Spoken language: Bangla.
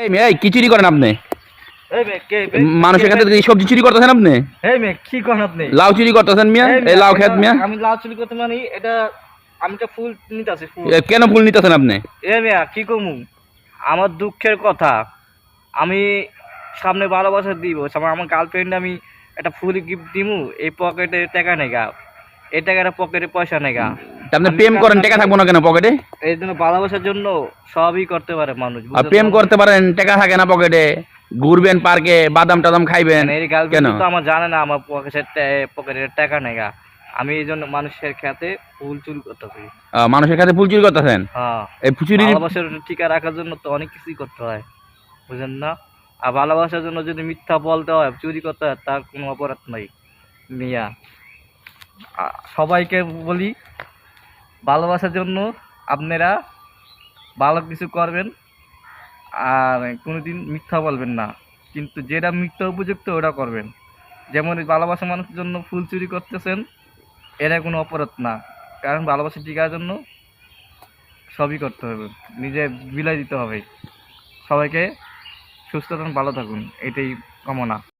এই মেয়ে, এই কি চুরি করেন আপনি? এই মে কে মানুষের কাছে এই সবজি চুরি করতেছেন আপনি? এই মে কি করেন আপনি? লাউ চুরি করতেছেন মিয়া? এই এই লাউ খেত মিয়া? আমি লাউ চুরি করতে মানে এটা আমি তো ফুল নিতেছি ফুল। কেন ফুল নিতেছেন আপনি? এই মিয়া কি কমু আমার দুঃখের কথা আমি সামনে ভালোবাসা দিব সামনে আমার গার্লফ্রেন্ড আমি একটা ফুল গিফট দিমু এই পকেটে টাকা নেগা এই টাকাটা পকেটে পয়সা নেগা আপনি প্রেম করেন, টাকা থাকবো না কেন পকেটে? এই জন্য ভালোবাসার জন্য সবই করতে পারে মানুষ আর প্রেম করতে পারেন, টাকা থাকে না পকেটে, ঘুরবেন পার্কে, বাদাম টাদাম খাইবেন, এই কেন? গার্লফ্রেন্ড তো আমার জানে না আমার পকেটে টাকা নেগা আমি এই জন্য মানুষের খেতে ফুল চুরি করতেছি। মানুষের কাছে ফুল চুরি করতেছেন? হ্যাঁ এই চুরি ভালোবাসার টিকা রাখার জন্য তো অনেক কিছুই করতে হয় বুঝেন না। আর ভালোবাসার জন্য যদি মিথ্যা বলতে হয় চুরি করতে হয় তার কোনো অপরাধ নাই মিয়া। সবাইকে বলি ভালোবাসার জন্য আপনারা ভালো কিছু করবেন আর কোনোদিন মিথ্যা বলবেন না, কিন্তু যেটা মিথ্যা উপযুক্ত ওটা করবেন। যেমন এই ভালোবাসা মানুষের জন্য ফুল চুরি করতেছেন এটা কোনো অপরাধ না, কারণ ভালোবাসা টিকার জন্য সবই করতে হবে, নিজে বিলাই দিতে হবে। সবাইকে সুস্থ থাকুন, ভালো থাকুন, এটাই কামনা।